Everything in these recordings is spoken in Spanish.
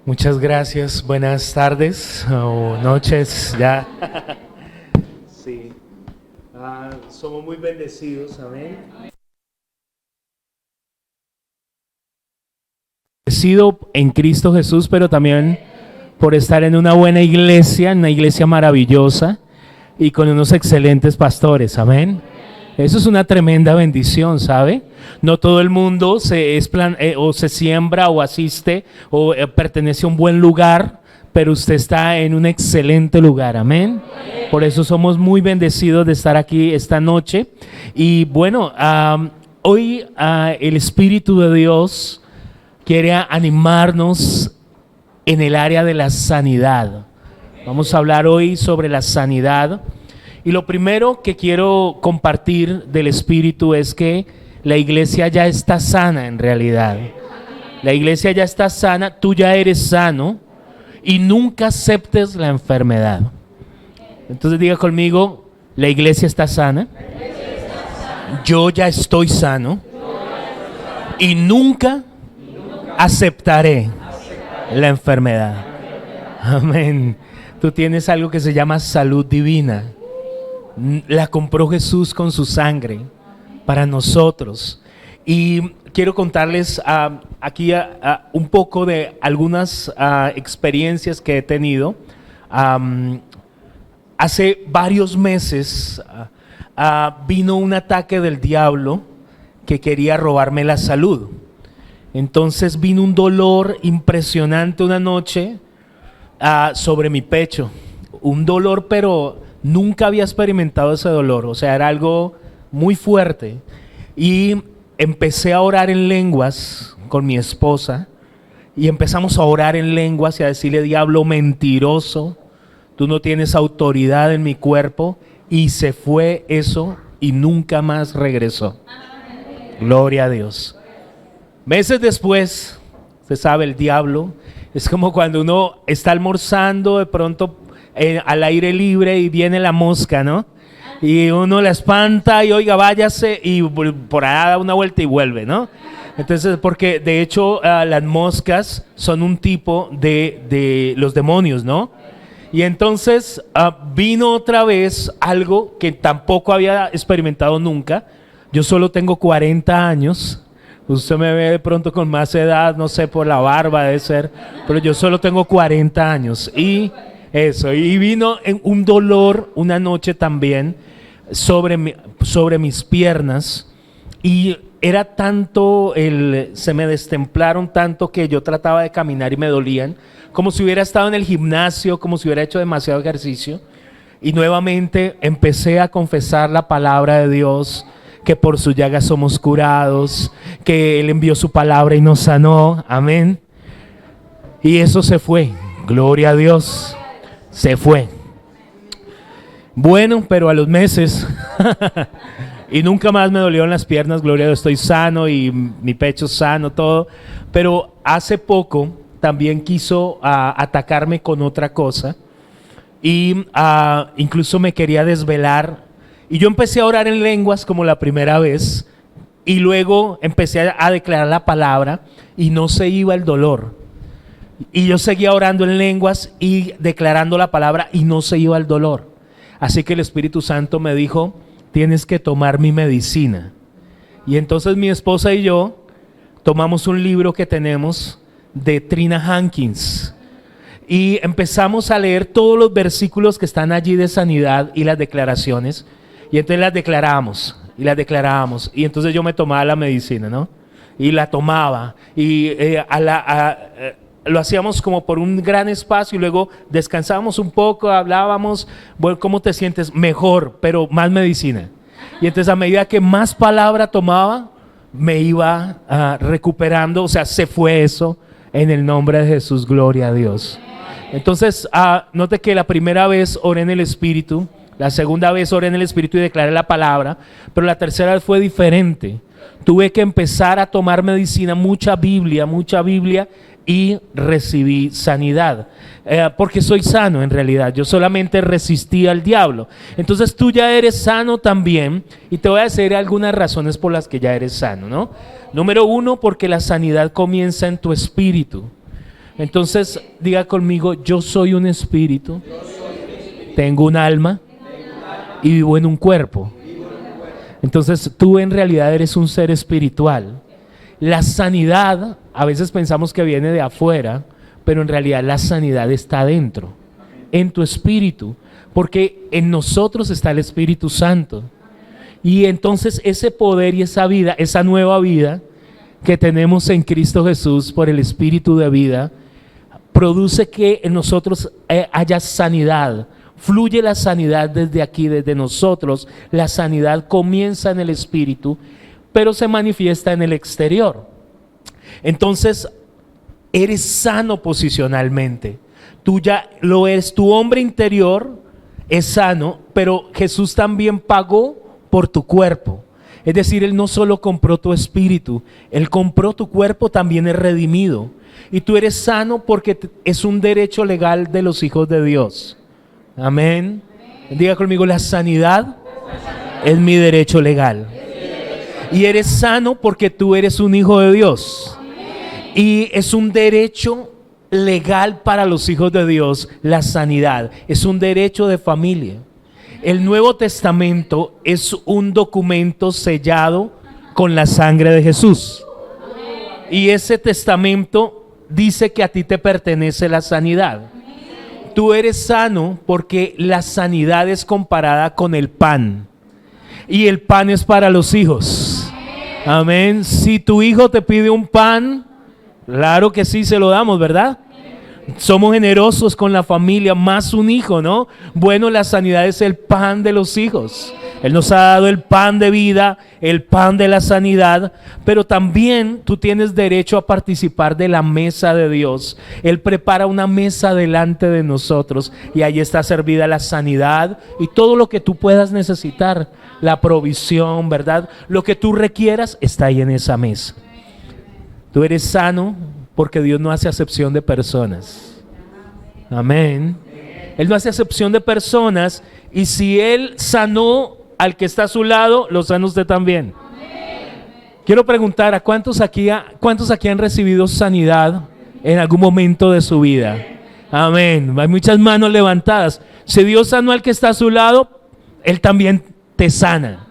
Muchas gracias, buenas tardes o noches ya. Sí, somos muy bendecidos, amén. Bendecido en Cristo Jesús, pero también por estar en una buena iglesia, en una iglesia maravillosa y con unos excelentes pastores, amén. Eso es una tremenda bendición, ¿sabe? No todo el mundo o se siembra o asiste o pertenece a un buen lugar, pero usted está en un excelente lugar, amén. Por eso somos muy bendecidos de estar aquí esta noche. Y bueno, hoy el Espíritu de Dios quiere animarnos en el área de la sanidad. Vamos a hablar hoy sobre la sanidad. Y lo primero que quiero compartir del Espíritu es que la iglesia ya está sana en realidad. La iglesia ya está sana, tú ya eres sano y nunca aceptes la enfermedad. Entonces diga conmigo, la iglesia está sana, yo ya estoy sano y nunca aceptaré la enfermedad. Amén. Tú tienes algo que se llama salud divina. La compró Jesús con su sangre para nosotros. Y quiero contarles aquí un poco de algunas experiencias que he tenido. Hace varios meses vino un ataque del diablo que quería robarme la salud. Entonces vino un dolor impresionante una noche sobre mi pecho. Un dolor, pero nunca había experimentado ese dolor, o sea, era algo muy fuerte. Y empecé a orar en lenguas con mi esposa y empezamos a orar en lenguas y a decirle: diablo mentiroso, tú no tienes autoridad en mi cuerpo. Y se fue eso y nunca más regresó. Gloria a Dios. Meses después, usted sabe, el diablo es como cuando uno está almorzando de pronto al aire libre y viene la mosca, ¿no? Y uno la espanta y oiga, váyase, y por allá da una vuelta y vuelve, ¿no? Entonces, porque de hecho las moscas son un tipo de los demonios, ¿no? Y entonces vino otra vez algo que tampoco había experimentado nunca. Yo solo tengo 40 años. Usted me ve de pronto con más edad, no sé, por la barba debe ser, pero yo solo tengo 40 años. Y vino un dolor una noche también sobre mis piernas, y era tanto, se me destemplaron tanto que yo trataba de caminar y me dolían, como si hubiera estado en el gimnasio, como si hubiera hecho demasiado ejercicio. Y nuevamente empecé a confesar la palabra de Dios, que por su llaga somos curados, que Él envió su palabra y nos sanó, amén. Y eso se fue, gloria a Dios. Se fue. Bueno, pero a los meses y nunca más me dolieron las piernas, gloria a Dios, estoy sano y mi pecho sano, todo. Pero hace poco también quiso atacarme con otra cosa y incluso me quería desvelar. Y yo empecé a orar en lenguas como la primera vez y luego empecé a declarar la palabra y no se iba el dolor. Y yo seguía orando en lenguas y declarando la palabra y no se iba el dolor. Así que el Espíritu Santo me dijo: tienes que tomar mi medicina. Y entonces mi esposa y yo tomamos un libro que tenemos de Trina Hankins y empezamos a leer todos los versículos que están allí de sanidad y las declaraciones. Y entonces las declarábamos y las declarábamos. Y entonces yo me tomaba la medicina, ¿no? Y la tomaba y lo hacíamos como por un gran espacio y luego descansábamos un poco, hablábamos, bueno, ¿cómo te sientes? Mejor, pero más medicina. Y entonces a medida que más palabra tomaba, me iba recuperando, o sea, se fue eso en el nombre de Jesús, gloria a Dios. Entonces, note que la primera vez oré en el Espíritu, la segunda vez oré en el Espíritu y declaré la palabra, pero la tercera vez fue diferente. Tuve que empezar a tomar medicina, mucha Biblia, y recibí sanidad, porque soy sano en realidad. Yo solamente resistí al diablo. Entonces tú ya eres sano también, y te voy a decir algunas razones por las que ya eres sano, ¿no? Número uno, porque la sanidad comienza en tu espíritu. Entonces diga conmigo, yo soy un espíritu, tengo un alma y vivo en un cuerpo. Entonces tú en realidad eres un ser espiritual. La sanidad, a veces pensamos que viene de afuera, pero en realidad la sanidad está dentro, en tu espíritu, porque en nosotros está el Espíritu Santo. Y entonces ese poder y esa vida, esa nueva vida que tenemos en Cristo Jesús por el Espíritu de vida, produce que en nosotros haya sanidad. Fluye la sanidad desde aquí, desde nosotros. La sanidad comienza en el espíritu, pero se manifiesta en el exterior. Entonces, eres sano posicionalmente. Tú ya lo eres, tu hombre interior es sano, pero Jesús también pagó por tu cuerpo. Es decir, Él no solo compró tu espíritu, Él compró tu cuerpo, también es redimido. Y tú eres sano porque es un derecho legal de los hijos de Dios. Amén. Diga conmigo, la sanidad es mi derecho legal. Y eres sano porque tú eres un hijo de Dios. Y es un derecho legal para los hijos de Dios, la sanidad. Es un derecho de familia. El Nuevo Testamento es un documento sellado con la sangre de Jesús. Y ese testamento dice que a ti te pertenece la sanidad. Tú eres sano porque la sanidad es comparada con el pan. Y el pan es para los hijos. Amén. Si tu hijo te pide un pan, claro que sí, se lo damos, ¿verdad? Somos generosos con la familia, más un hijo, ¿no? Bueno, la sanidad es el pan de los hijos. Él nos ha dado el pan de vida, el pan de la sanidad, pero también tú tienes derecho a participar de la mesa de Dios. Él prepara una mesa delante de nosotros y ahí está servida la sanidad y todo lo que tú puedas necesitar, la provisión, ¿verdad? Lo que tú requieras está ahí en esa mesa. Tú eres sano porque Dios no hace acepción de personas. Amén. Él no hace acepción de personas y si Él sanó al que está a su lado, lo sana usted también. Quiero preguntar, ¿a cuántos aquí han recibido sanidad en algún momento de su vida? Amén. Hay muchas manos levantadas. Si Dios sanó al que está a su lado, Él también te sana.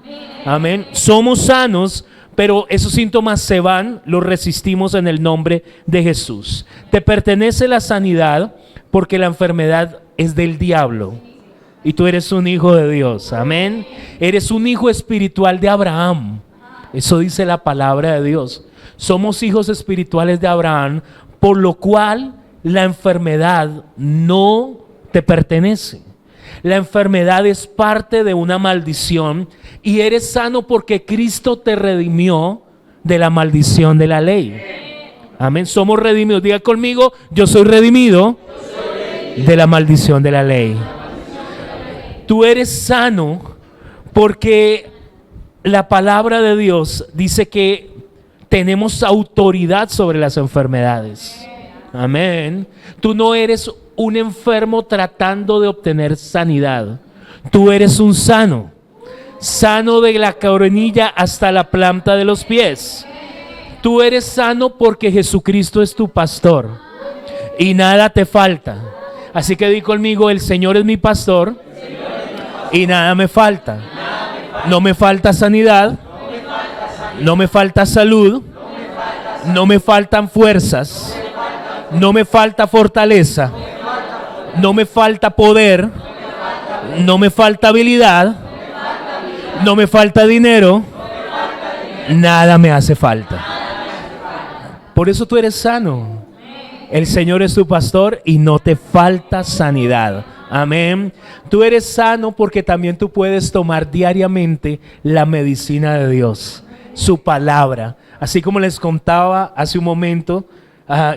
Amén. Somos sanos, pero esos síntomas se van, los resistimos en el nombre de Jesús. Te pertenece la sanidad porque la enfermedad es del diablo y tú eres un hijo de Dios. Amén. Eres un hijo espiritual de Abraham. Eso dice la palabra de Dios. Somos hijos espirituales de Abraham, por lo cual la enfermedad no te pertenece. La enfermedad es parte de una maldición y eres sano porque Cristo te redimió de la maldición de la ley. Amén. Somos redimidos. Diga conmigo, yo soy redimido de la maldición de la ley. Tú eres sano porque la palabra de Dios dice que tenemos autoridad sobre las enfermedades. Amén. Tú no eres un enfermo tratando de obtener sanidad. Tú eres un sano. Sano de la coronilla hasta la planta de los pies. Tú eres sano porque Jesucristo es tu pastor y nada te falta. Así que di conmigo, el Señor es mi pastor y nada me falta. No me falta sanidad, no me falta salud, no me faltan fuerzas, no me falta fortaleza, no me falta poder, no me falta habilidad, no me falta dinero, nada me hace falta. Por eso tú eres sano. El Señor es tu pastor y no te falta sanidad. Amén. Tú eres sano porque también tú puedes tomar diariamente la medicina de Dios, su palabra. Así como les contaba hace un momento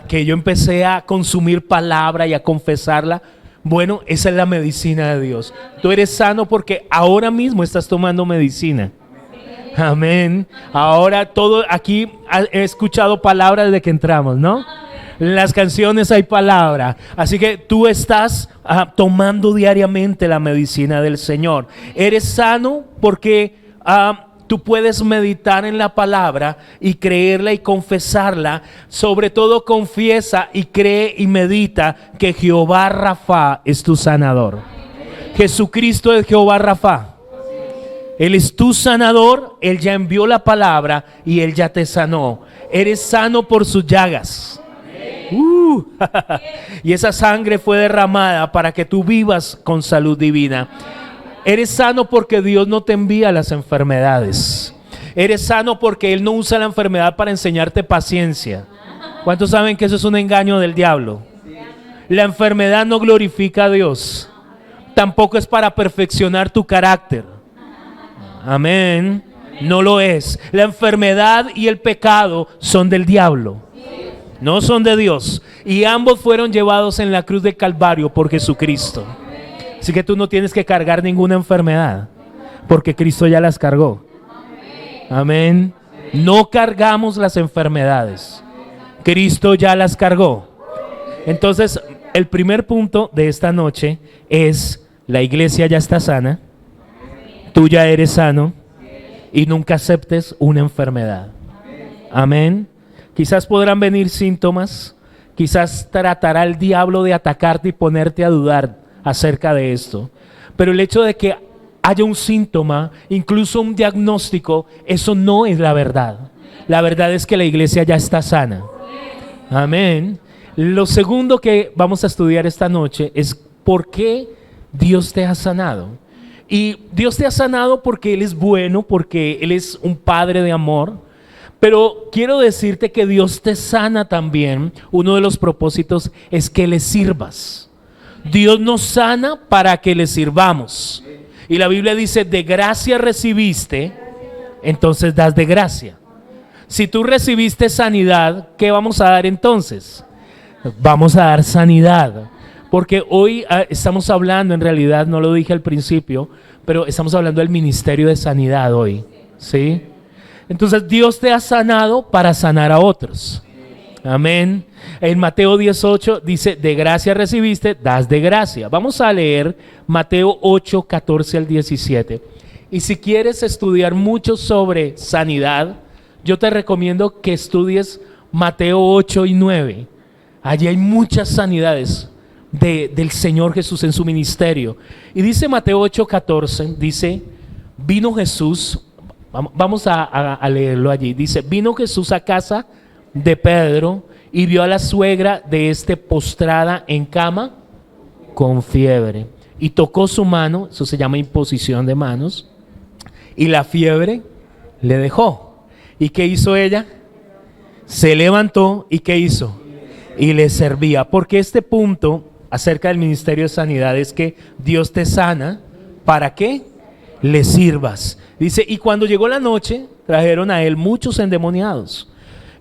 que yo empecé a consumir palabra y a confesarla. Bueno, esa es la medicina de Dios. Tú eres sano porque ahora mismo estás tomando medicina. Amén. Ahora todo aquí he escuchado palabras desde que entramos, ¿no? En las canciones hay palabra. Así que tú estás tomando diariamente la medicina del Señor. Eres sano porque tú puedes meditar en la palabra y creerla y confesarla. Sobre todo confiesa y cree y medita que Jehová Rafa es tu sanador. Jesucristo es Jehová Rafa. Él es tu sanador, Él ya envió la palabra y Él ya te sanó. Eres sano por sus llagas. Y esa sangre fue derramada para que tú vivas con salud divina. Eres sano porque Dios no te envía las enfermedades. Eres sano porque Él no usa la enfermedad para enseñarte paciencia. ¿Cuántos saben que eso es un engaño del diablo? La enfermedad no glorifica a Dios. Tampoco es para perfeccionar tu carácter. Amén. No lo es. La enfermedad y el pecado son del diablo, no son de Dios. Y ambos fueron llevados en la cruz de Calvario por Jesucristo. Así que tú no tienes que cargar ninguna enfermedad, porque Cristo ya las cargó. Amén. No cargamos las enfermedades. Cristo ya las cargó. Entonces, el primer punto de esta noche es: la iglesia ya está sana. Tú ya eres sano y nunca aceptes una enfermedad. Amén. Quizás podrán venir síntomas, quizás tratará el diablo de atacarte y ponerte a dudar acerca de esto. Pero el hecho de que haya un síntoma, incluso un diagnóstico, eso no es la verdad. La verdad es que la iglesia ya está sana. Amén. Lo segundo que vamos a estudiar esta noche es por qué Dios te ha sanado. Y Dios te ha sanado porque Él es bueno, porque Él es un Padre de amor. Pero quiero decirte que Dios te sana también. Uno de los propósitos es que le sirvas. Dios nos sana para que le sirvamos. Y la Biblia dice: de gracia recibiste, entonces das de gracia. Si tú recibiste sanidad, ¿qué vamos a dar entonces? Vamos a dar sanidad. Porque hoy estamos hablando, en realidad no lo dije al principio, pero estamos hablando del ministerio de sanidad hoy, ¿sí? Entonces Dios te ha sanado para sanar a otros. Amén. En Mateo 18 dice: de gracia recibiste, das de gracia. Vamos a leer Mateo 8, 14 al 17. Y si quieres estudiar mucho sobre sanidad, yo te recomiendo que estudies Mateo 8 y 9. Allí hay muchas sanidades del Señor Jesús en su ministerio. Y dice Mateo 8, 14, dice: vino Jesús, vamos a leerlo allí, dice: vino Jesús a casa de Pedro y vio a la suegra de este postrada en cama con fiebre, y tocó su mano, eso se llama imposición de manos, y la fiebre le dejó. ¿Y qué hizo ella? Se levantó, ¿y qué hizo? Y le servía. Porque este punto acerca del ministerio de sanidad es que Dios te sana para que le sirvas. Dice: y cuando llegó la noche, trajeron a él muchos endemoniados,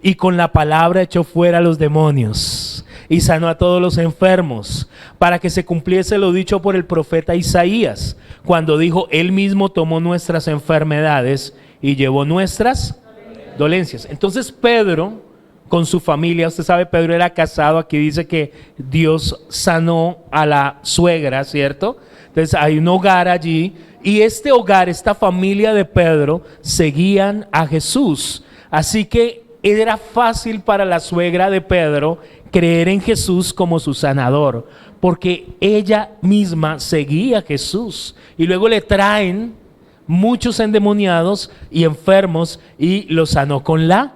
y con la palabra echó fuera a los demonios, y sanó a todos los enfermos, para que se cumpliese lo dicho por el profeta Isaías, cuando dijo: él mismo tomó nuestras enfermedades y llevó nuestras dolencias. Entonces Pedro, con su familia, usted sabe, Pedro era casado. Aquí dice que Dios sanó a la suegra, ¿cierto? Entonces hay un hogar allí, y este hogar, esta familia de Pedro, seguían a Jesús. Así que era fácil para la suegra de Pedro creer en Jesús como su sanador, porque ella misma seguía a Jesús. Y luego le traen muchos endemoniados y enfermos y los sanó con la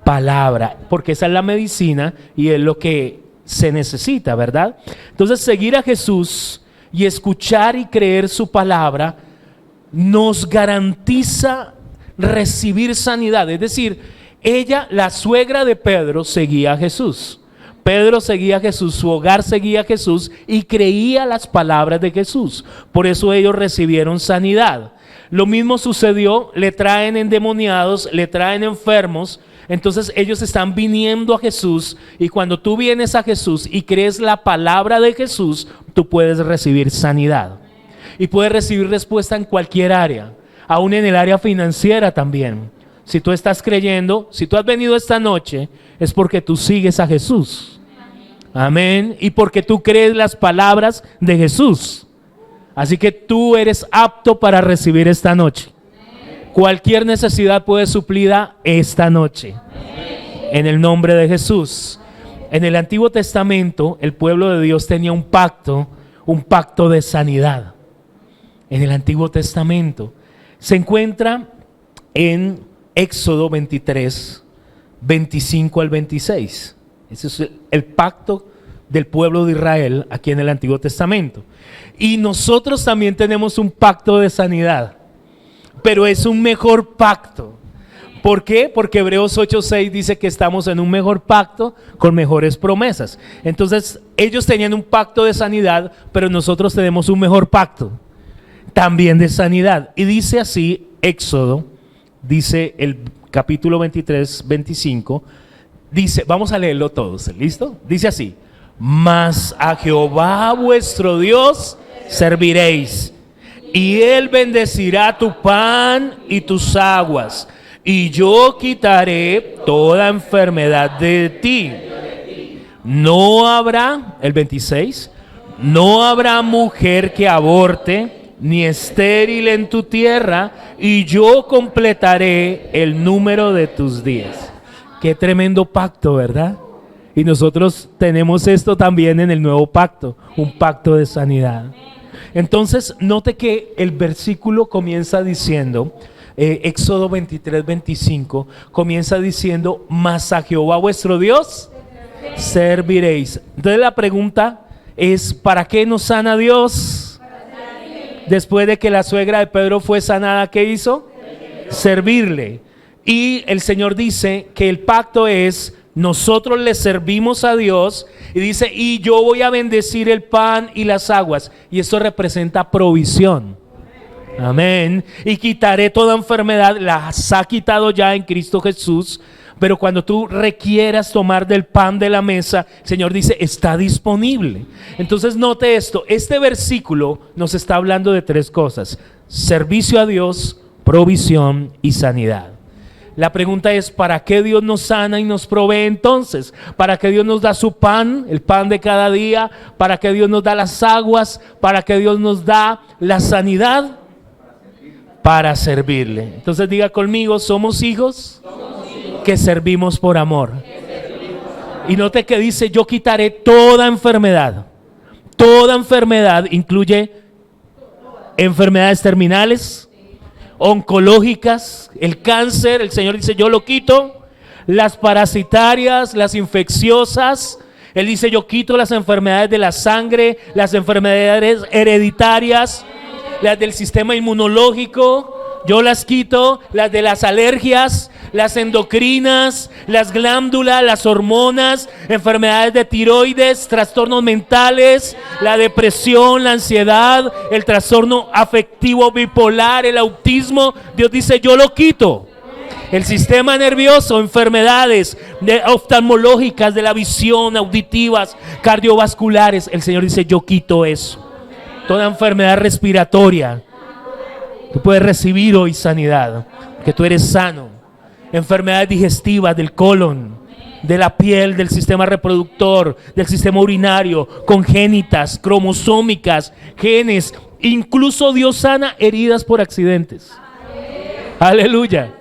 palabra, porque esa es la medicina y es lo que se necesita, ¿verdad? Entonces, seguir a Jesús y escuchar y creer su palabra nos garantiza recibir sanidad. Es decir, ella, la suegra de Pedro, seguía a Jesús. Pedro seguía a Jesús, su hogar seguía a Jesús y creía las palabras de Jesús. Por eso ellos recibieron sanidad. Lo mismo sucedió, le traen endemoniados, le traen enfermos. Entonces ellos están viniendo a Jesús, y cuando tú vienes a Jesús y crees la palabra de Jesús, tú puedes recibir sanidad y puedes recibir respuesta en cualquier área, aún en el área financiera también. Si tú estás creyendo, si tú has venido esta noche, es porque tú sigues a Jesús. Amén. Y porque tú crees las palabras de Jesús. Así que tú eres apto para recibir esta noche. Cualquier necesidad puede suplida esta noche. En el nombre de Jesús. En el Antiguo Testamento, el pueblo de Dios tenía un pacto de sanidad. En el Antiguo Testamento se encuentra en Éxodo 23, 25 al 26. Ese es el pacto del pueblo de Israel aquí en el Antiguo Testamento. Y nosotros también tenemos un pacto de sanidad, pero es un mejor pacto. ¿Por qué? Porque Hebreos 8:6 dice que estamos en un mejor pacto con mejores promesas. Entonces ellos tenían un pacto de sanidad, pero nosotros tenemos un mejor pacto también de sanidad. Y dice así Éxodo, dice el capítulo 23, 25, dice, vamos a leerlo todos, ¿listo? Dice así: mas a Jehová vuestro Dios serviréis, y Él bendecirá tu pan y tus aguas, y yo quitaré toda enfermedad de ti. No habrá, el 26, no habrá mujer que aborte, ni estéril en tu tierra, y yo completaré el número de tus días. Qué tremendo pacto, ¿verdad? Y nosotros tenemos esto también en el nuevo pacto, un pacto de sanidad. Entonces, note que el versículo comienza diciendo, Éxodo 23, 25, comienza diciendo, mas a Jehová vuestro Dios serviréis. Entonces la pregunta es, ¿para qué nos sana Dios? Después de que la suegra de Pedro fue sanada, ¿qué hizo? Servirle. Y el Señor dice que el pacto es, nosotros le servimos a Dios, y dice, y yo voy a bendecir el pan y las aguas. Y esto representa provisión. Amén. Y quitaré toda enfermedad, las ha quitado ya en Cristo Jesús. Pero cuando tú requieras tomar del pan de la mesa, el Señor dice, está disponible. Entonces note esto, este versículo nos está hablando de tres cosas: servicio a Dios, provisión y sanidad. La pregunta es, ¿para qué Dios nos sana y nos provee entonces? ¿Para qué Dios nos da su pan, el pan de cada día? ¿Para qué Dios nos da las aguas? ¿Para qué Dios nos da la sanidad? Para servirle. Entonces diga conmigo, somos hijos que servimos por amor. Y note que dice, yo quitaré toda enfermedad. Toda enfermedad incluye enfermedades terminales, oncológicas, el cáncer, el Señor dice, yo lo quito. Las parasitarias, las infecciosas, Él dice, yo quito las enfermedades de la sangre, las enfermedades hereditarias, las del sistema inmunológico, yo las quito, las de las alergias, las endocrinas, las glándulas, las hormonas, enfermedades de tiroides, trastornos mentales, la depresión, la ansiedad, el trastorno afectivo bipolar, el autismo. Dios dice, yo lo quito. El sistema nervioso, enfermedades oftalmológicas, de la visión, auditivas, cardiovasculares. El Señor dice, yo quito eso. Toda enfermedad respiratoria, tú puedes recibir hoy sanidad, que tú eres sano. Enfermedades digestivas del colon, de la piel, del sistema reproductor, del sistema urinario, congénitas, cromosómicas, genes. Incluso Dios sana heridas por accidentes. Aleluya.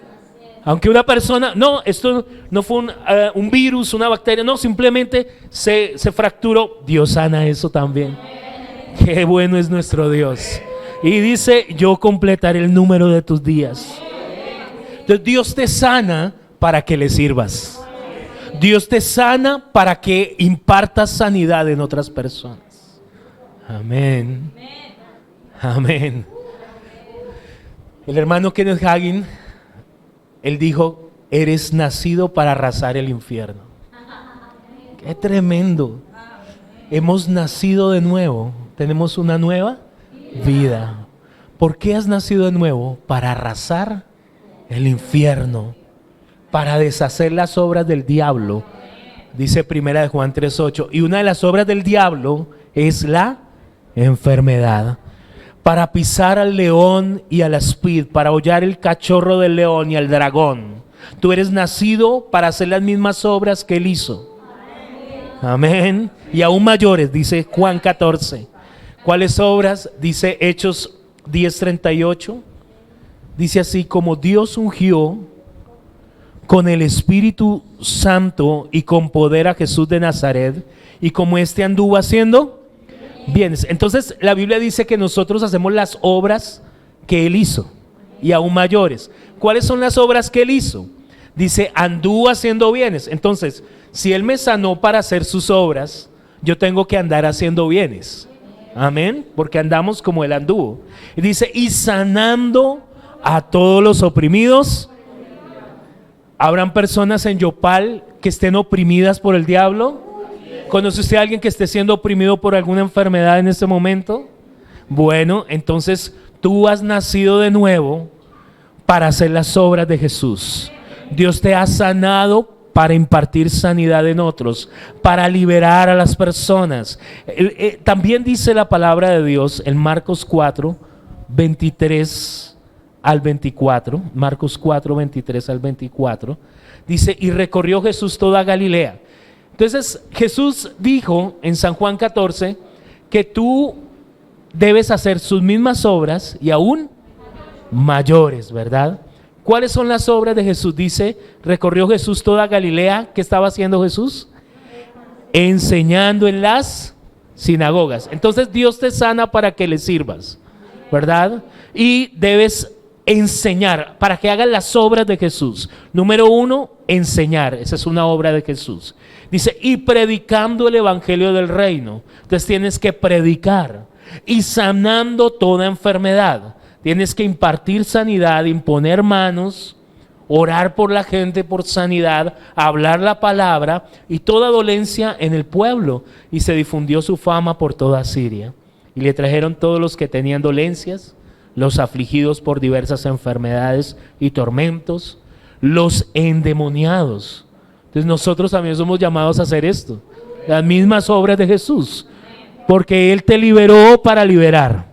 Aunque una persona, no, esto no fue un virus, una bacteria, no, simplemente se fracturó. Dios sana eso también. Qué bueno es nuestro Dios. Y dice, yo completaré el número de tus días. Entonces Dios te sana para que le sirvas. Dios te sana para que impartas sanidad en otras personas. Amén. Amén. El hermano Kenneth Hagin, él dijo, eres nacido para arrasar el infierno. Qué tremendo. Hemos nacido de nuevo. Tenemos una nueva vida. ¿Por qué has nacido de nuevo? Para arrasar el infierno, para deshacer las obras del diablo. Dice primera de Juan 3:8. Y una de las obras del diablo es la enfermedad. Para pisar al león y al aspid, para hollar el cachorro del león y al dragón. Tú eres nacido para hacer las mismas obras que él hizo. Amén. Y aún mayores, dice Juan 14. ¿Cuáles obras? Dice Hechos 10:38. dice así: como Dios ungió con el Espíritu Santo y con poder a Jesús de Nazaret, y como éste anduvo haciendo bienes. Entonces la Biblia dice que nosotros hacemos las obras que Él hizo, y aún mayores. ¿Cuáles son las obras que Él hizo? Dice, anduvo haciendo bienes. Entonces, si Él me sanó para hacer sus obras, yo tengo que andar haciendo bienes. Amén, porque andamos como Él anduvo. Y dice, y sanando a todos los oprimidos. ¿Habrán personas en Yopal que estén oprimidas por el diablo? ¿Conoce usted a alguien que esté siendo oprimido por alguna enfermedad en este momento? Bueno, entonces tú has nacido de nuevo para hacer las obras de Jesús. Dios te ha sanado para impartir sanidad en otros, para liberar a las personas. También dice la palabra de Dios en Marcos 4, 23 al 24, Marcos 4, 23 al 24, dice, y recorrió Jesús toda Galilea. Entonces Jesús dijo en San Juan 14 que tú debes hacer sus mismas obras y aún mayores, ¿verdad? ¿Cuáles son las obras de Jesús? Dice, recorrió Jesús toda Galilea. ¿Qué estaba haciendo Jesús? Enseñando en las sinagogas. Entonces Dios te sana para que le sirvas, ¿verdad? Y debes enseñar, para que hagas las obras de Jesús. Número 1, enseñar. Esa es una obra de Jesús. Dice, y predicando el evangelio del reino. Entonces tienes que predicar. Y sanando toda enfermedad. Tienes que impartir sanidad, imponer manos, orar por la gente por sanidad, hablar la palabra y toda dolencia en el pueblo. Y se difundió su fama por toda Siria. Y le trajeron todos los que tenían dolencias, los afligidos por diversas enfermedades y tormentos, los endemoniados. Entonces nosotros también somos llamados a hacer esto, las mismas obras de Jesús, porque Él te liberó para liberar.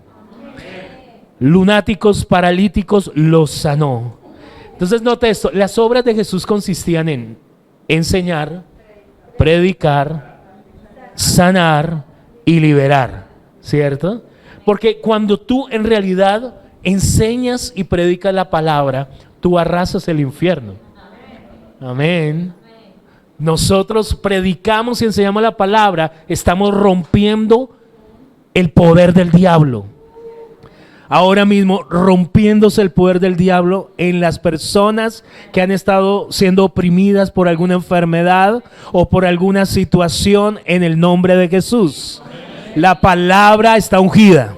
Lunáticos, paralíticos, los sanó. Entonces note esto, las obras de Jesús consistían en enseñar, predicar, sanar y liberar, ¿cierto? Porque cuando tú en realidad enseñas y predicas la palabra, tú arrasas el infierno. Amén. Nosotros predicamos y enseñamos la palabra, estamos rompiendo el poder del diablo. Ahora mismo rompiéndose el poder del diablo en las personas que han estado siendo oprimidas por alguna enfermedad o por alguna situación, en el nombre de Jesús. La palabra está ungida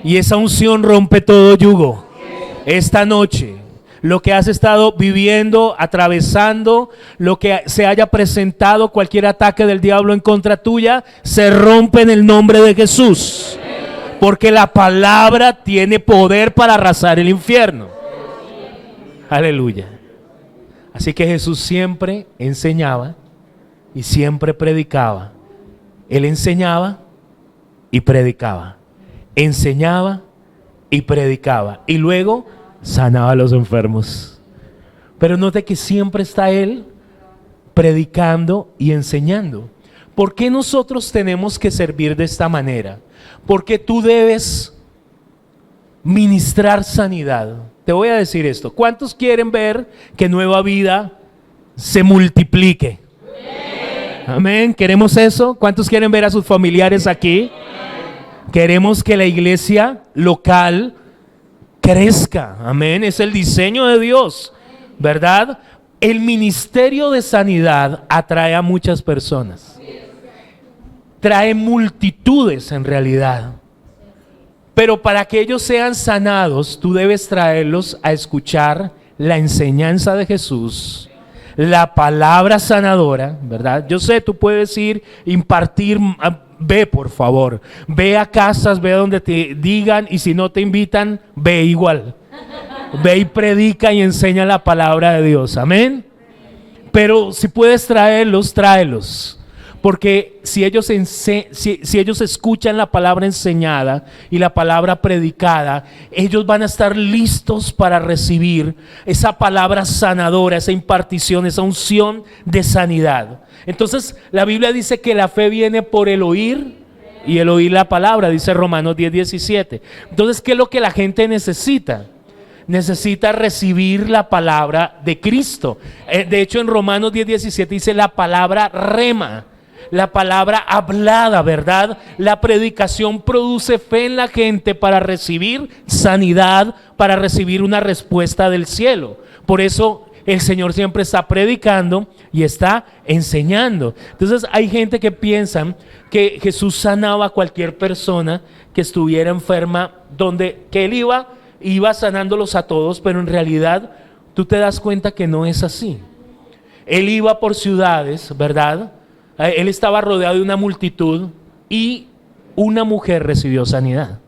y esa unción rompe todo yugo. Esta noche, lo que has estado viviendo, atravesando, lo que se haya presentado, cualquier ataque del diablo en contra tuya, se rompe en el nombre de Jesús. Porque la palabra tiene poder para arrasar el infierno. Aleluya. Así que Jesús siempre enseñaba y siempre predicaba. Él enseñaba y predicaba. Enseñaba y predicaba. Y luego sanaba a los enfermos. Pero note que siempre está Él predicando y enseñando. ¿Por qué nosotros tenemos que servir de esta manera? Porque tú debes ministrar sanidad. Te voy a decir esto. ¿Cuántos quieren ver que Nueva Vida se multiplique? Amén. ¿Queremos eso? ¿Cuántos quieren ver a sus familiares aquí? Queremos que la iglesia local crezca. Amén. Es el diseño de Dios, ¿verdad? El ministerio de sanidad atrae a muchas personas. Trae multitudes en realidad. Pero para que ellos sean sanados, tú debes traerlos a escuchar la enseñanza de Jesús, la palabra sanadora, ¿verdad? Yo sé, tú puedes ir, impartir, ve por favor, ve a casas, ve a donde te digan, y si no te invitan, ve igual. Ve y predica y enseña la palabra de Dios, amén. Pero si puedes traerlos, tráelos. Porque si ellos escuchan la palabra enseñada y la palabra predicada, ellos van a estar listos para recibir esa palabra sanadora, esa impartición, esa unción de sanidad. Entonces la Biblia dice que la fe viene por el oír y el oír la palabra, dice Romanos 10:17. Entonces, ¿qué es lo que la gente necesita? necesita recibir la palabra de Cristo. De hecho, en Romanos 10:17 dice la palabra rema, la palabra hablada, ¿verdad? La predicación produce fe en la gente para recibir sanidad, para recibir una respuesta del cielo. Por eso el Señor siempre está predicando y está enseñando. Entonces hay gente que piensa que Jesús sanaba a cualquier persona que estuviera enferma, que Él iba sanándolos a todos, pero en realidad tú te das cuenta que no es así. Él iba por ciudades, ¿verdad? Él estaba rodeado de una multitud y una mujer recibió sanidad,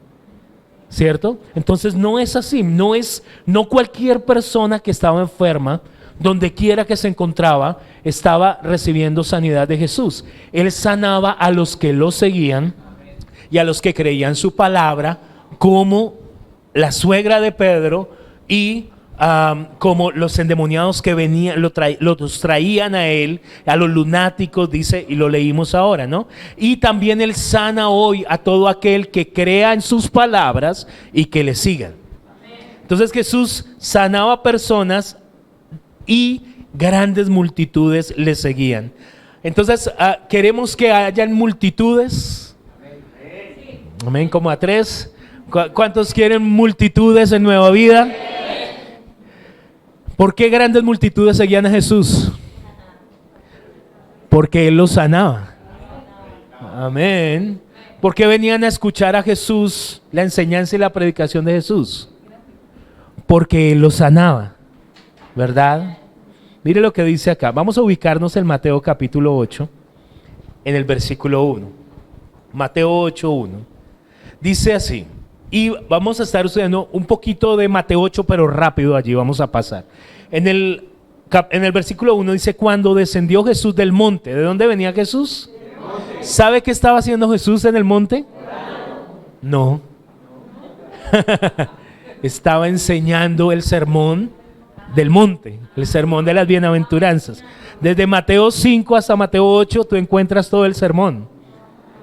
¿cierto? Entonces no es así, no cualquier persona que estaba enferma, donde quiera que se encontraba, estaba recibiendo sanidad de Jesús. Él sanaba a los que lo seguían y a los que creían su palabra, como la suegra de Pedro y como los endemoniados que venían, los traían a él, a los lunáticos, dice, y lo leímos ahora, ¿no? Y también él sana hoy a todo aquel que crea en sus palabras y que le sigan. Entonces Jesús sanaba personas y grandes multitudes le seguían. Entonces queremos que hayan multitudes. Amén, como a 3. ¿Cuántos quieren multitudes en Nueva Vida? ¿Por qué grandes multitudes seguían a Jesús? Porque Él los sanaba. Amén. ¿Por qué venían a escuchar a Jesús, la enseñanza y la predicación de Jesús? Porque Él los sanaba, ¿verdad? Mire lo que dice acá. Vamos a ubicarnos en Mateo capítulo 8, en el versículo 1. Mateo 8:1. Dice así. Y vamos a estar estudiando un poquito de Mateo 8, pero rápido allí vamos a pasar. En el versículo 1 dice, cuando descendió Jesús del monte. ¿De dónde venía Jesús? ¿Sabe qué estaba haciendo Jesús en el monte? No. Estaba enseñando el sermón del monte, el sermón de las bienaventuranzas. Desde Mateo 5 hasta Mateo 8 tú encuentras todo el sermón.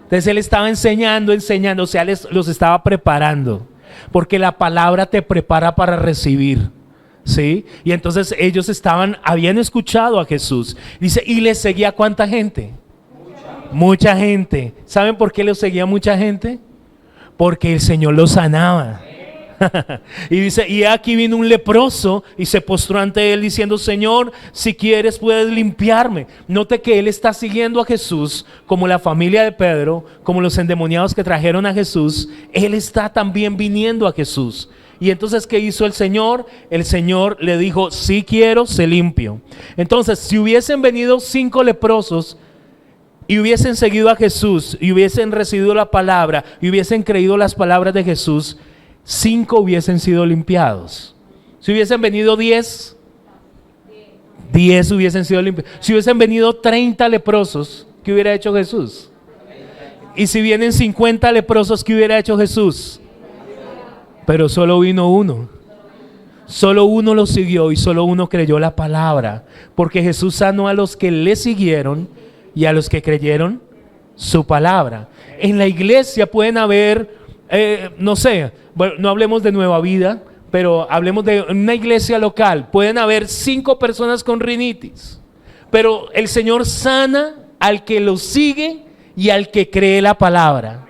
Entonces Él estaba enseñando, o sea, los estaba preparando, porque la palabra te prepara para recibir, ¿sí? Y entonces ellos habían escuchado a Jesús, dice, y le seguía ¿cuánta gente? Mucha gente. ¿Saben por qué le seguía mucha gente? Porque el Señor los sanaba. Y dice, y aquí vino un leproso y se postró ante él diciendo, Señor, si quieres puedes limpiarme. Note que él está siguiendo a Jesús, como la familia de Pedro, como los endemoniados que trajeron a Jesús. Él está también viniendo a Jesús. Y entonces, ¿qué hizo el Señor? El Señor le dijo, si quiero, sé limpio. Entonces, si hubiesen venido 5 leprosos y hubiesen seguido a Jesús y hubiesen recibido la palabra y hubiesen creído las palabras de Jesús, 5 hubiesen sido limpiados. Si hubiesen venido 10 hubiesen sido limpiados. Si hubiesen venido 30 leprosos, ¿qué hubiera hecho Jesús? Y si vienen 50 leprosos, ¿qué hubiera hecho Jesús? Pero solo vino uno. Solo uno lo siguió y solo uno creyó la palabra, porque Jesús sanó a los que le siguieron y a los que creyeron su palabra. En la iglesia pueden haber no sé, bueno, no hablemos de Nueva Vida, pero hablemos de una iglesia local. Pueden haber 5 personas con rinitis, pero el Señor sana al que lo sigue y al que cree la palabra.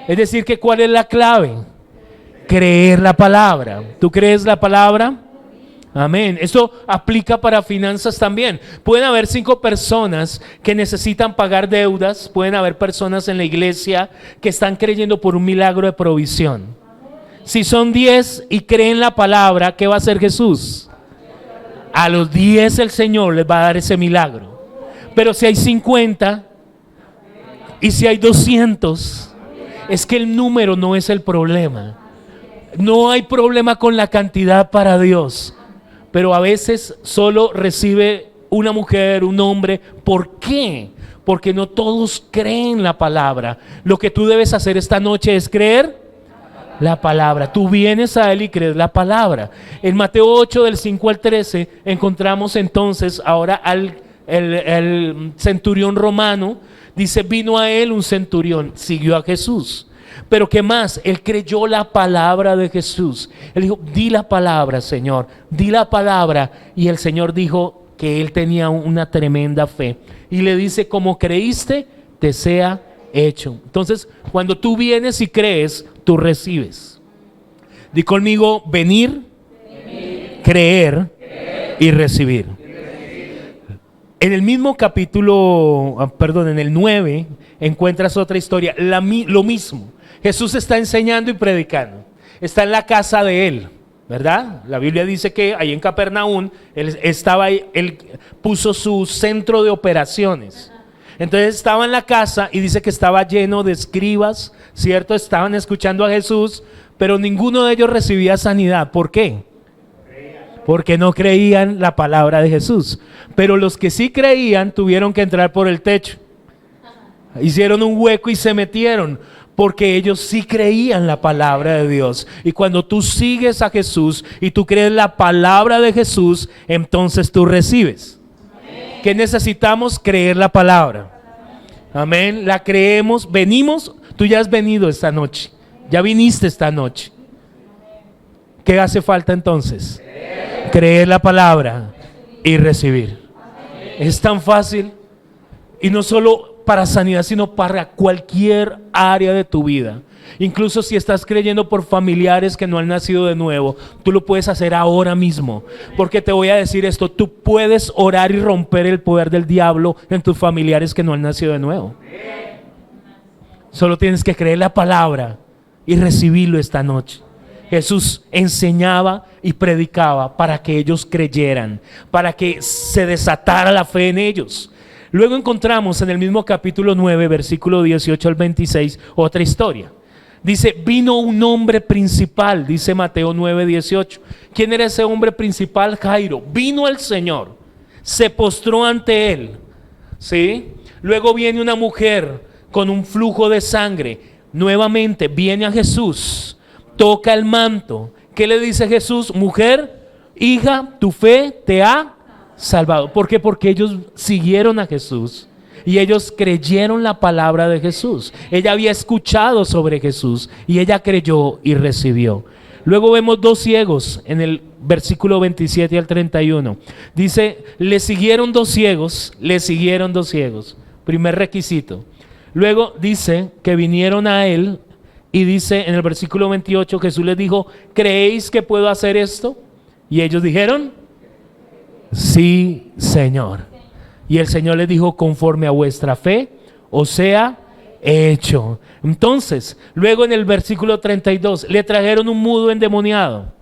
Es decir, que ¿cuál es la clave? Creer la palabra. ¿Tú crees la palabra? Amén. Esto aplica para finanzas también. Pueden haber 5 personas que necesitan pagar deudas. Pueden haber personas en la iglesia que están creyendo por un milagro de provisión. Si son 10 y creen la palabra, ¿qué va a hacer Jesús? A los 10 el Señor les va a dar ese milagro. Pero si hay 50 y si hay 200, es que el número no es el problema. No hay problema con la cantidad para Dios. Pero a veces solo recibe una mujer, un hombre. ¿Por qué? Porque no todos creen la palabra. Lo que tú debes hacer esta noche es creer la palabra. Tú vienes a Él y crees la palabra. En Mateo 8, del 5 al 13, encontramos entonces ahora el centurión romano. Dice, vino a él un centurión, siguió a Jesús. Pero ¿qué más? Él creyó la palabra de Jesús. Él dijo, di la palabra, Señor, di la palabra. Y el Señor dijo que él tenía una tremenda fe. Y le dice, como creíste, te sea hecho. Entonces, cuando tú vienes y crees, tú recibes. Di conmigo, venir, creer y recibir. En el mismo capítulo, en el 9, encuentras otra historia, lo mismo. Jesús está enseñando y predicando. Está en la casa de él, ¿verdad? La Biblia dice que ahí en Capernaum, él puso su centro de operaciones. Entonces estaba en la casa y dice que estaba lleno de escribas, ¿cierto? Estaban escuchando a Jesús, pero ninguno de ellos recibía sanidad. ¿Por qué? Porque no creían la palabra de Jesús. Pero los que sí creían tuvieron que entrar por el techo. Hicieron un hueco y se metieron, porque ellos sí creían la palabra de Dios. Y cuando tú sigues a Jesús y tú crees la palabra de Jesús, entonces tú recibes. Amén. ¿Qué necesitamos? Creer la palabra. Amén. La creemos, venimos. Tú ya has venido esta noche. Ya viniste esta noche. ¿Qué hace falta entonces? Creer la palabra y recibir. Es tan fácil. Y no solo para sanidad, sino para cualquier área de tu vida. Incluso si estás creyendo por familiares que no han nacido de nuevo, tú lo puedes hacer ahora mismo. Porque te voy a decir esto, tú puedes orar y romper el poder del diablo en tus familiares que no han nacido de nuevo. Solo tienes que creer la palabra y recibirlo esta noche. Jesús enseñaba y predicaba para que ellos creyeran, para que se desatara la fe en ellos. Luego encontramos en el mismo capítulo 9, versículo 18 al 26, otra historia. Dice, vino un hombre principal, dice Mateo 9, 18. ¿Quién era ese hombre principal? Jairo. Vino el Señor, se postró ante él, ¿sí? Luego viene una mujer con un flujo de sangre. Nuevamente viene a Jesús, toca el manto. ¿Qué le dice Jesús? Mujer, hija, tu fe te ha salvado. ¿Por qué? Porque ellos siguieron a Jesús y ellos creyeron la palabra de Jesús. Ella había escuchado sobre Jesús y ella creyó y recibió. Luego vemos dos ciegos en el versículo 27 al 31. Dice, le siguieron dos ciegos. Primer requisito. Luego dice que vinieron a él y dice en el versículo 28, Jesús les dijo, ¿creéis que puedo hacer esto? Y ellos dijeron, sí, Señor. Y el Señor les dijo, conforme a vuestra fe, os sea hecho. Entonces, luego en el versículo 32, le trajeron un mudo endemoniado.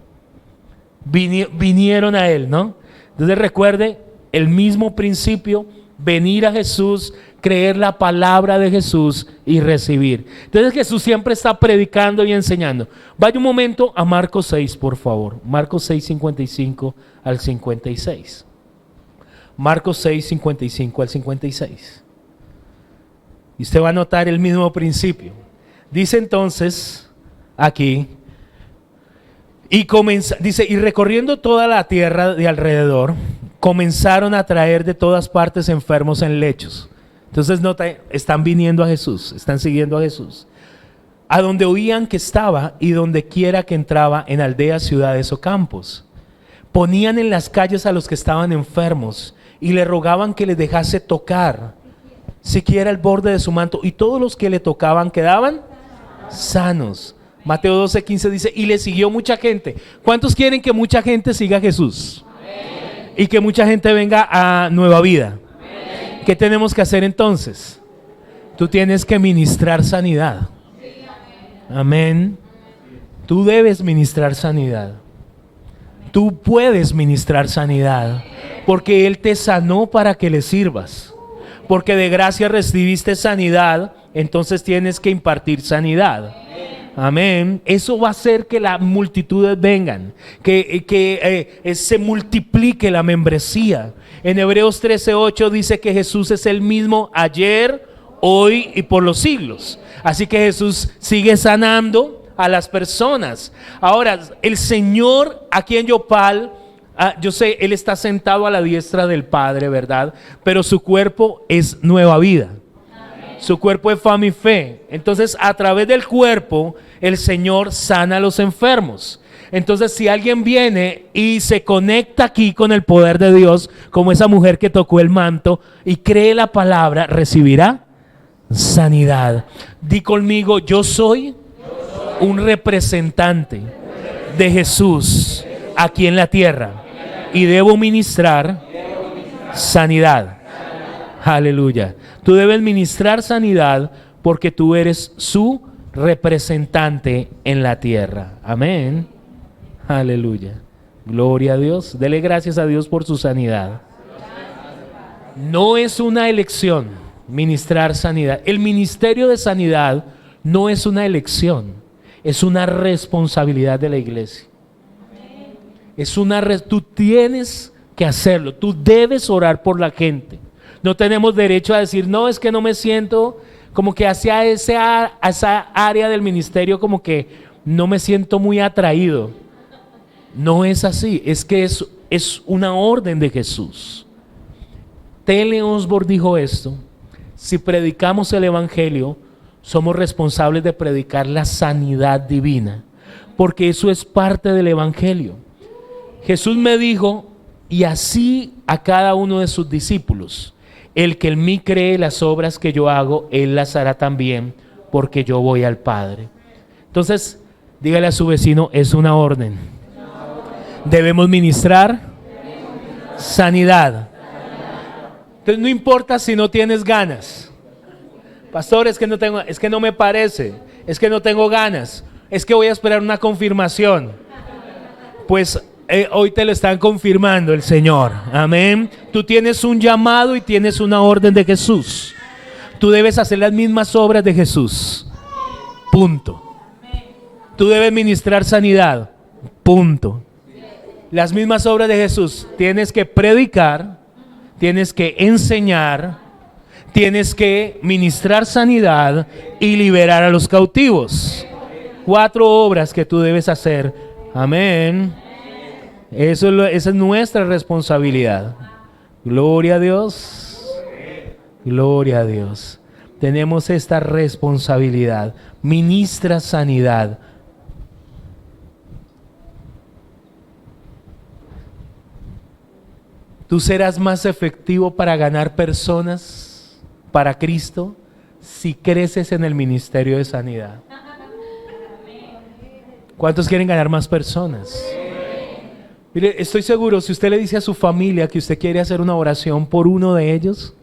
Vinieron a él, ¿no? Entonces recuerde, el mismo principio, venir a Jesús, creer la palabra de Jesús y recibir. Entonces Jesús siempre está predicando y enseñando. Vaya un momento a Marcos 6, por favor. Marcos 6, 55 al 56. Marcos 6, 55 al 56. Y usted va a notar el mismo principio. Dice entonces aquí, dice, y recorriendo toda la tierra de alrededor, comenzaron a traer de todas partes enfermos en lechos. Entonces nota, están viniendo a Jesús, están siguiendo a Jesús. A donde oían que estaba y donde quiera que entraba, en aldeas, ciudades o campos. Ponían en las calles a los que estaban enfermos y le rogaban que les dejase tocar siquiera el borde de su manto, y todos los que le tocaban quedaban sanos. Mateo 12, 15 dice, y le siguió mucha gente. ¿Cuántos quieren que mucha gente siga a Jesús? Amén. Y que mucha gente venga a Nueva Vida. Amén. ¿Qué tenemos que hacer entonces? Tú tienes que ministrar sanidad. Sí, amén. Tú debes ministrar sanidad. Tú puedes ministrar sanidad, porque Él te sanó para que le sirvas. Porque de gracia recibiste sanidad, entonces tienes que impartir sanidad. Amén. Eso va a hacer que las multitudes vengan, que se multiplique la membresía. En Hebreos 13:8 dice que Jesús es el mismo ayer, hoy y por los siglos. Así que Jesús sigue sanando a las personas. Ahora, el Señor aquí en Yopal, yo sé, Él está sentado a la diestra del Padre, ¿verdad? Pero su cuerpo es Nueva Vida. Su cuerpo es fama y fe. Entonces, a través del cuerpo, el Señor sana a los enfermos. Entonces, si alguien viene y se conecta aquí con el poder de Dios, como esa mujer que tocó el manto y cree la palabra, recibirá sanidad. Di conmigo, yo soy un representante de Jesús aquí en la tierra y debo ministrar sanidad. Aleluya. Tú debes ministrar sanidad porque tú eres su representante en la tierra. Amén. Aleluya. Gloria a Dios. Dele gracias a Dios por su sanidad. No es una elección ministrar sanidad. El ministerio de sanidad no es una elección, es una responsabilidad de la iglesia. Tú tienes que hacerlo, tú debes orar por la gente. No tenemos derecho a decir, no, es que no me siento como que hacia esa área del ministerio como que no me siento muy atraído. No es así, es que es una orden de Jesús. T.L. Osborne dijo esto: si predicamos el evangelio, somos responsables de predicar la sanidad divina, porque eso es parte del evangelio. Jesús me dijo, y así a cada uno de sus discípulos: el que en mí cree, las obras que yo hago, él las hará también, porque yo voy al Padre. Entonces, dígale a su vecino, es una orden. Debemos ministrar sanidad. Entonces no importa si no tienes ganas. Pastor, es que no me parece, es que no tengo ganas, es que voy a esperar una confirmación. Pues hoy te lo están confirmando el Señor. Amén. Tú tienes un llamado y tienes una orden de Jesús. Tú debes hacer las mismas obras de Jesús. Punto. Tú debes ministrar sanidad. Punto. Las mismas obras de Jesús. Tienes que predicar, tienes que enseñar, tienes que ministrar sanidad y liberar a los cautivos. 4 obras que tú debes hacer. Amén. Esa es nuestra responsabilidad. Gloria a Dios. Gloria a Dios. Tenemos esta responsabilidad. Ministra sanidad. Tú serás más efectivo para ganar personas para Cristo si creces en el ministerio de sanidad. ¿Cuántos quieren ganar más personas? Mire, estoy seguro, si usted le dice a su familia que usted quiere hacer una oración por uno de ellos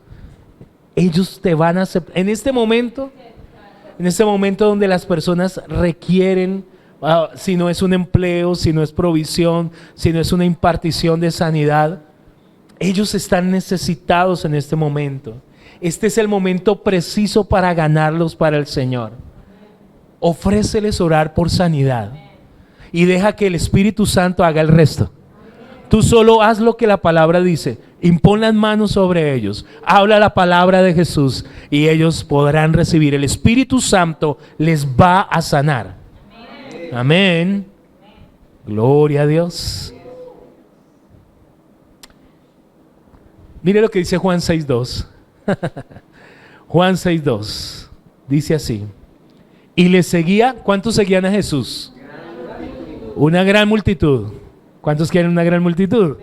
te van a aceptar. En este momento donde las personas requieren, si no es un empleo, si no es provisión, si no es una impartición de sanidad, ellos están necesitados en este momento. Este es el momento preciso para ganarlos para el Señor. Ofréceles orar por sanidad y deja que el Espíritu Santo haga el resto. Tú solo haz lo que la palabra dice. Impon las manos sobre ellos. Habla la palabra de Jesús y ellos podrán recibir. El Espíritu Santo les va a sanar. Amén. Gloria a Dios. Mire lo que dice Juan 6:2. Juan 6:2. Dice así. Y le seguía, ¿cuántos seguían a Jesús? Una gran multitud. ¿Cuántos quieren una gran multitud?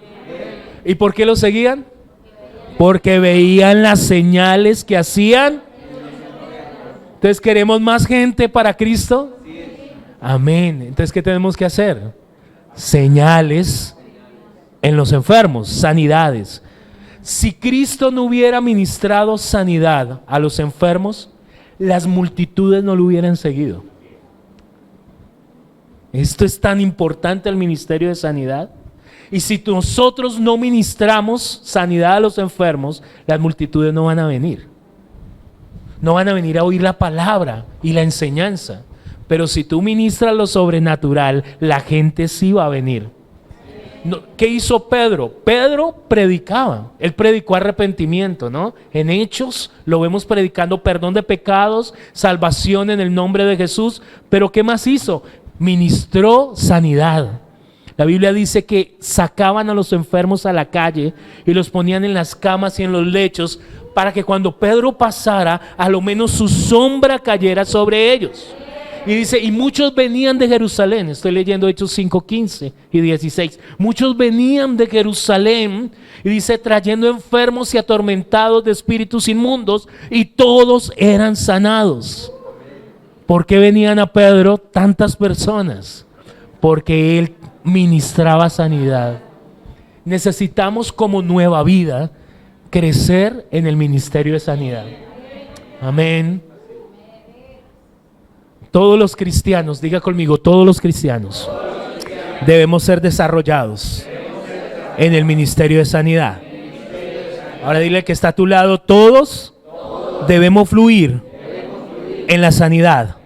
¿Y por qué lo seguían? Porque veían las señales que hacían. Entonces, ¿queremos más gente para Cristo? Amén. Entonces, ¿qué tenemos que hacer? Señales en los enfermos, sanidades. Si Cristo no hubiera ministrado sanidad a los enfermos, las multitudes no lo hubieran seguido. Esto es tan importante, el ministerio de sanidad. Y si nosotros no ministramos sanidad a los enfermos, las multitudes no van a venir. No van a venir a oír la palabra y la enseñanza. Pero si tú ministras lo sobrenatural, la gente sí va a venir. ¿Qué hizo Pedro? Pedro predicaba. Él predicó arrepentimiento, ¿no? En Hechos lo vemos predicando perdón de pecados, salvación en el nombre de Jesús. Pero ¿qué más hizo? Ministró sanidad. La Biblia dice que sacaban a los enfermos a la calle y los ponían en las camas y en los lechos para que cuando Pedro pasara, a lo menos su sombra cayera sobre ellos. Y dice, y muchos venían de Jerusalén. Estoy leyendo Hechos 5, 15 y 16. Muchos venían de Jerusalén, y dice, trayendo enfermos y atormentados de espíritus inmundos, y todos eran sanados. ¿Por qué venían a Pedro tantas personas? Porque él ministraba sanidad. Necesitamos como Nueva Vida crecer en el ministerio de sanidad. Amén. Todos los cristianos, diga conmigo, todos los cristianos debemos ser desarrollados en el ministerio de sanidad. Ahora dile que está a tu lado, todos debemos fluir en la sanidad.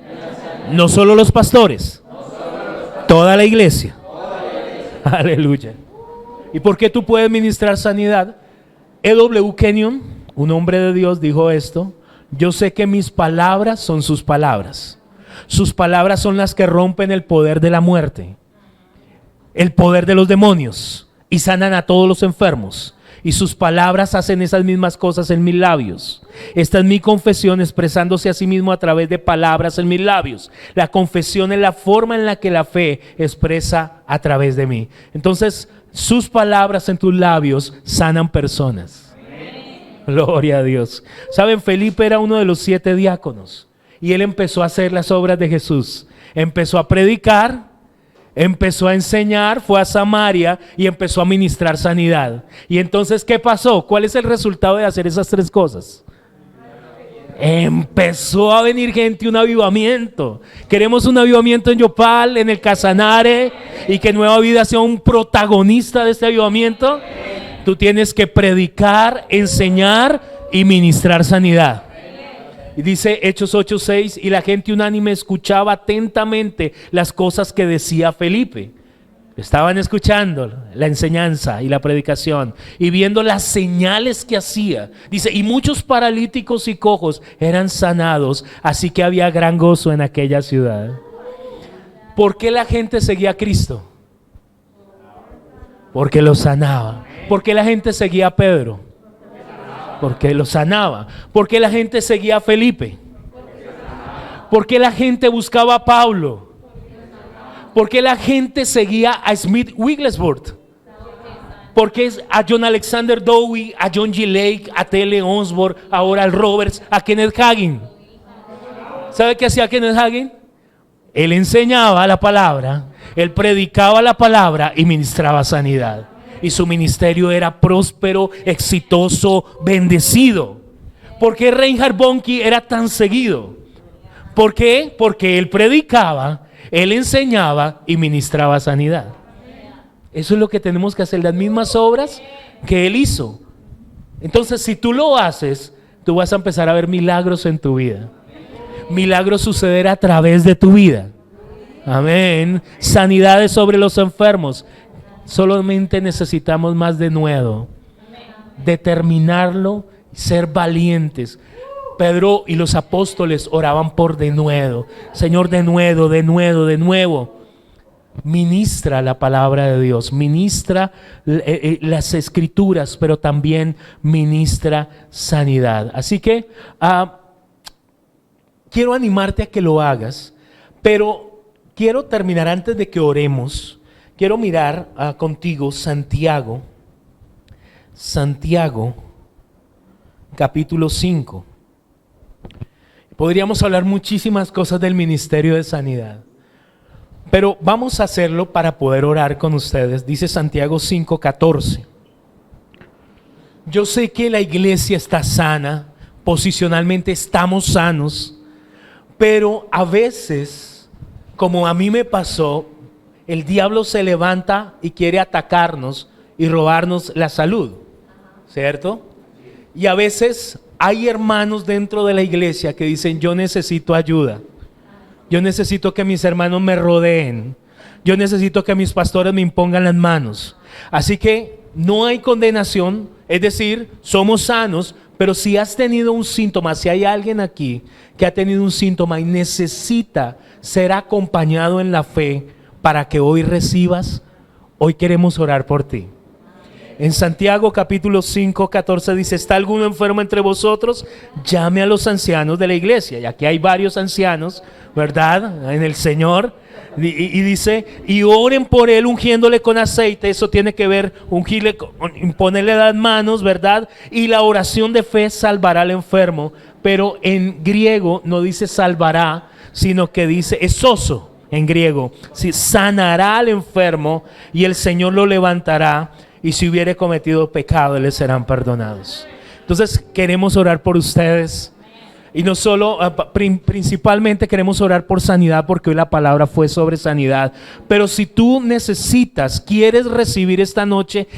No solo los pastores, toda la iglesia. Aleluya. ¿Y por qué tú puedes ministrar sanidad? E.W. Kenyon, un hombre de Dios, dijo esto: yo sé que mis palabras son sus palabras. Sus palabras son las que rompen el poder de la muerte, el poder de los demonios, y sanan a todos los enfermos. Y sus palabras hacen esas mismas cosas en mis labios. Esta es mi confesión, expresándose a sí mismo a través de palabras en mis labios. La confesión es la forma en la que la fe expresa a través de mí. Entonces, sus palabras en tus labios sanan personas. Gloria a Dios. Saben, Felipe era uno de los 7 diáconos. Y él empezó a hacer las obras de Jesús. Empezó a predicar, empezó a enseñar, fue a Samaria y empezó a ministrar sanidad. Y entonces, ¿qué pasó? ¿Cuál es el resultado de hacer esas 3 cosas? Empezó a venir gente, un avivamiento. Queremos un avivamiento en Yopal, en el Casanare, y que Nueva Vida sea un protagonista de este avivamiento. Tú tienes que predicar, enseñar y ministrar sanidad. Y dice Hechos 8:6, y la gente unánime escuchaba atentamente las cosas que decía Felipe. Estaban escuchando la enseñanza y la predicación y viendo las señales que hacía. Dice, y muchos paralíticos y cojos eran sanados, así que había gran gozo en aquella ciudad. ¿Por qué la gente seguía a Cristo? Porque lo sanaba. ¿Por qué la gente seguía a Pedro? Porque lo sanaba. ¿Por qué la gente seguía a Felipe? ¿Por qué la gente buscaba a Pablo? ¿Por qué la gente seguía a Smith Wigglesworth? ¿Por qué a John Alexander Dowie, a John G. Lake, a T.L. Osborne, a Oral Roberts, a Kenneth Hagin? ¿Sabe qué hacía Kenneth Hagin? Él enseñaba la palabra, él predicaba la palabra y ministraba sanidad. Y su ministerio era próspero, exitoso, bendecido. ¿Por qué Reinhard Bonnke era tan seguido? ¿Por qué? Porque él predicaba, él enseñaba y ministraba sanidad. Eso es lo que tenemos que hacer, las mismas obras que él hizo. Entonces, si tú lo haces, tú vas a empezar a ver milagros en tu vida. Milagros suceder a través de tu vida. Amén. Sanidades sobre los enfermos. Solamente necesitamos más denuedo, determinarlo, ser valientes. Pedro y los apóstoles oraban por denuedo. Señor, denuedo, denuedo, de nuevo. Ministra la palabra de Dios, ministra las escrituras, pero también ministra sanidad. Así que quiero animarte a que lo hagas, pero quiero terminar antes de que oremos. Quiero mirar contigo Santiago capítulo 5. Podríamos hablar muchísimas cosas del ministerio de sanidad, pero vamos a hacerlo para poder orar con ustedes. Dice Santiago 5:14. Yo sé que la iglesia está sana, posicionalmente estamos sanos, pero a veces, como a mí me pasó, el diablo se levanta y quiere atacarnos y robarnos la salud, ¿cierto? Y a veces hay hermanos dentro de la iglesia que dicen, yo necesito ayuda, yo necesito que mis hermanos me rodeen, yo necesito que mis pastores me impongan las manos. Así que no hay condenación, es decir, somos sanos, pero si has tenido un síntoma, si hay alguien aquí que ha tenido un síntoma y necesita ser acompañado en la fe, para que hoy recibas, hoy queremos orar por ti. En Santiago capítulo 5, 14 dice: ¿está alguno enfermo entre vosotros? Llame a los ancianos de la iglesia. Y aquí hay varios ancianos, ¿verdad? En el Señor. Y dice, y oren por él ungiéndole con aceite. Eso tiene que ver, ungirle, ponerle las manos, ¿verdad? Y la oración de fe salvará al enfermo. Pero en griego no dice salvará, sino que dice esoso en griego. Sí, sanará al enfermo y el Señor lo levantará. Y si hubiere cometido pecado, les serán perdonados. Entonces queremos orar por ustedes. Y no solo, principalmente queremos orar por sanidad, porque hoy la palabra fue sobre sanidad. Pero si tú necesitas, quieres recibir esta noche